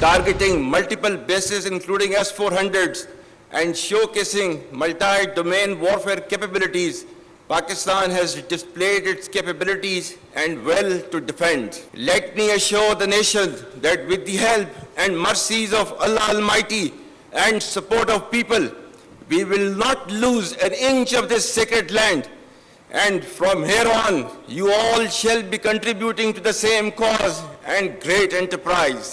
Targeting multiple bases including S-400s and showcasing multi-domain warfare capabilities, Pakistan has displayed its capabilities and will to defend. Let me assure the nation that with the help and mercies of Allah Almighty and support of people, we will not lose an inch of this sacred land. And from here on, you all shall be contributing to the same cause and great enterprise.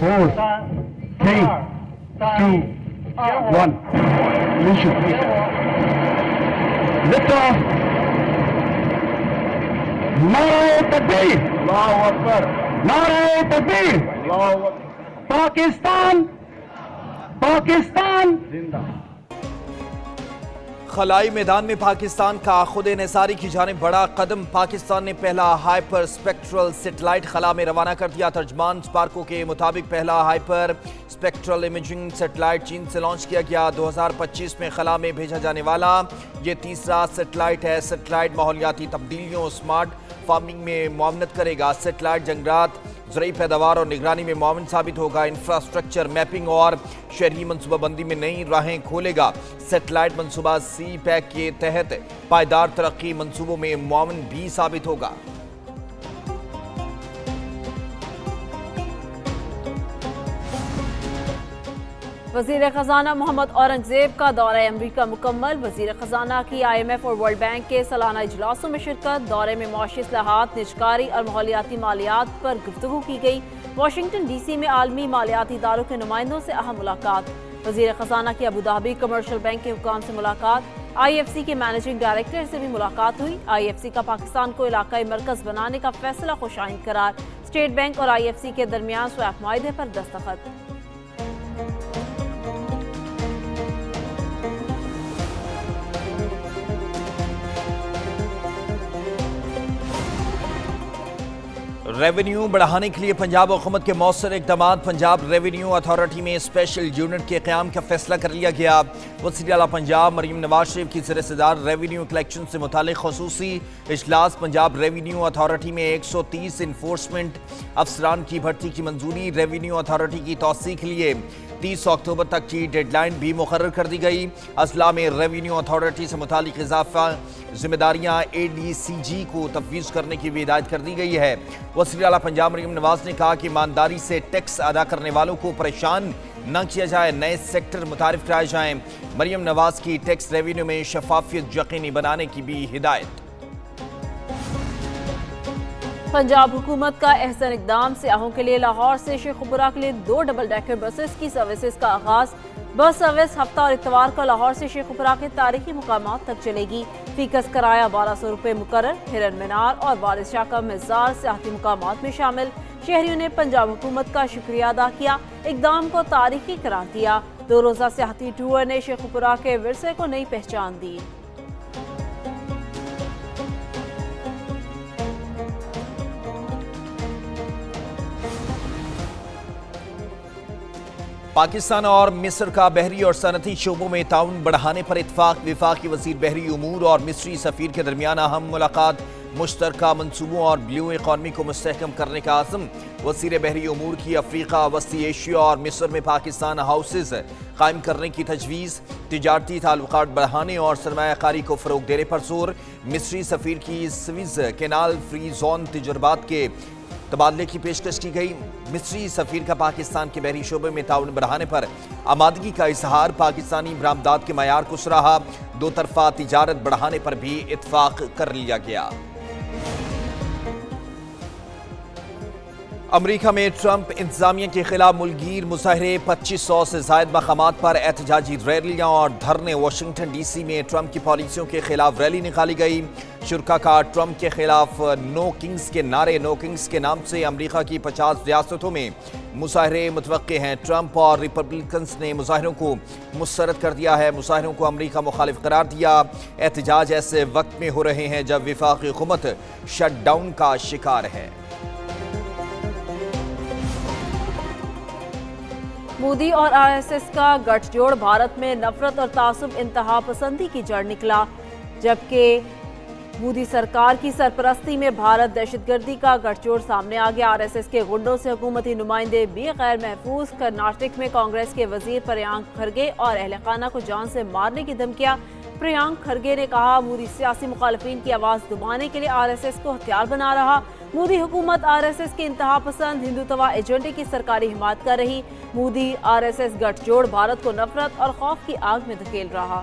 Four, three, 2, 1. Ignition. Lift off. Nare Takbir. Allahu Akbar. Nare Takbir. Allahu Akbar. Pakistan. Pakistan. Zinda. خلائی میدان میں پاکستان کا خود انحصاری کی جانب بڑا قدم. پاکستان نے پہلا ہائپر اسپیکٹرل سیٹلائٹ خلا میں روانہ کر دیا. ترجمان سپارکو کے مطابق پہلا ہائپر اسپیکٹرل امیجنگ سیٹلائٹ چین سے لانچ کیا گیا. 2025 میں خلا میں بھیجا جانے والا یہ تیسرا سیٹلائٹ ہے. سیٹلائٹ ماحولیاتی تبدیلیوں، اسمارٹ فارمنگ میں معاونت کرے گا. سیٹلائٹ جنگلات، زرعی پیداوار اور نگرانی میں معاون ثابت ہوگا. انفراسٹرکچر میپنگ اور شہری منصوبہ بندی میں نئی راہیں کھولے گا. سیٹلائٹ منصوبہ سی پیک کے تحت پائیدار ترقی منصوبوں میں معاون بھی ثابت ہوگا. وزیر خزانہ محمد اورنگزیب کا دورہ امریکہ مکمل. وزیر خزانہ کی IMF اور ورلڈ بینک کے سالانہ اجلاسوں میں شرکت. دورے میں معاشی اصلاحات، نجکاری اور ماحولیاتی مالیات پر گفتگو کی گئی. واشنگٹن ڈی سی میں عالمی مالیاتی اداروں کے نمائندوں سے اہم ملاقات. وزیر خزانہ کی ابوظہبی کمرشل بینک کے حکام سے ملاقات. IFC کے مینیجنگ ڈائریکٹر سے بھی ملاقات ہوئی. IFC کا پاکستان کو علاقائی مرکز بنانے کا فیصلہ خوشائند قرار. اسٹیٹ بینک اور IFC کے درمیان سویپ معاہدے پر دستخط. ریونیو بڑھانے کے لیے پنجاب حکومت کے مؤثر اقدامات. پنجاب ریونیو اتھارٹی میں اسپیشل یونٹ کے قیام کا فیصلہ کر لیا گیا. وزیر اعلیٰ پنجاب مریم نواز شریف کی زیر صدر ریونیو کلیکشن سے متعلق خصوصی اجلاس. پنجاب ریونیو اتھارٹی میں 130 انفورسمنٹ افسران کی بھرتی کی منظوری. ریونیو اتھارٹی کی توسیع کے لیے 30 اکتوبر تک کی ڈیڈ لائن بھی مقرر کر دی گئی. اضلاع میں ریونیو اتھارٹی سے متعلق اضافہ ذمہ داریاں ADCG کو تفویض کرنے کی بھی ہدایت کر دی گئی ہے. وزیر اعلیٰ پنجاب مریم نواز نے کہا کہ ایمانداری سے ٹیکس ادا کرنے والوں کو پریشان نہ کیا جائے، نئے سیکٹر متعارف کرائے جائیں. مریم نواز کی ٹیکس ریونیو میں شفافیت یقینی بنانے کی بھی ہدایت. پنجاب حکومت کا احسن اقدام. سیاحوں کے لیے لاہور سے شیخوپورہ کے لیے 2 ڈبل ڈیکر بسز کی سروسز کا آغاز. بس سروس ہفتہ اور اتوار کو لاہور سے شیخوپورہ کے تاریخی مقامات تک چلے گی. فیکس کرایہ 1200 روپے مقرر. ہرن مینار اور وارث شاہ کا مزار سیاحتی مقامات میں شامل. شہریوں نے پنجاب حکومت کا شکریہ ادا کیا، اقدام کو تاریخی قرار دیا. 2 روزہ سیاحتی ٹور نے شیخوپورہ کے ورثے کو نئی پہچان دی. پاکستان اور مصر کا بحری اور صنعتی شعبوں میں تعاون بڑھانے پر اتفاق. وفاقی وزیر بحری امور اور مصری سفیر کے درمیان اہم ملاقات. مشترکہ منصوبوں اور بلیو اکانومی کو مستحکم کرنے کا عزم. وزیر بحری امور کی افریقہ، وسطی ایشیا اور مصر میں پاکستان ہاؤسز قائم کرنے کی تجویز. تجارتی تعلقات بڑھانے اور سرمایہ کاری کو فروغ دینے پر زور. مصری سفیر کی سویز کینال فری زون تجربات کے تبادلے کی پیشکش کی گئی. مصری سفیر کا پاکستان کے بحری شعبے میں تعاون بڑھانے پر آمادگی کا اظہار. پاکستانی برآمدات کے معیار کو سراہا. 2 طرفہ تجارت بڑھانے پر بھی اتفاق کر لیا گیا. امریکہ میں ٹرمپ انتظامیہ کے خلاف ملکگیر مظاہرے. 2500 سے زائد مقامات پر احتجاجی ریلیاں اور دھرنے. واشنگٹن ڈی سی میں ٹرمپ کی پالیسیوں کے خلاف ریلی نکالی گئی. شرکا کا ٹرمپ کے خلاف نو کنگز کے نعرے. نو کنگز کے نام سے امریکہ کی 50 ریاستوں میں مظاہرے متوقع ہیں. ٹرمپ اور ریپبلکنز نے مظاہروں کو مسترد کر دیا ہے. مظاہروں کو امریکہ مخالف قرار دیا. احتجاج ایسے وقت میں ہو رہے ہیں جب وفاقی حکومت شٹ ڈاؤن کا شکار ہے. مودی اور RSS کا گٹھ جوڑ. بھارت میں نفرت اور تعصب انتہا پسندی کی جڑ نکلا. جبکہ مودی سرکار کی سرپرستی میں بھارت دہشت گردی کا گٹھ جوڑ سامنے آ گیا. RSS کے غنڈوں سے حکومتی نمائندے بھی غیر محفوظ. کرناٹک میں کانگریس کے وزیر پریانک کھرگے اور اہل خانہ کو جان سے مارنے کی دھمکیاں. پریانک کھرگے نے کہا مودی سیاسی مخالفین کی آواز دبانے کے لیے RSS کو ہتھیار بنا رہا. مودی حکومت RSS کے انتہا پسند ہندوتوا ایجنڈے کی سرکاری حمایت کر رہی. مودی RSS گٹھ جوڑ بھارت کو نفرت اور خوف کی آگ میں دھکیل رہا.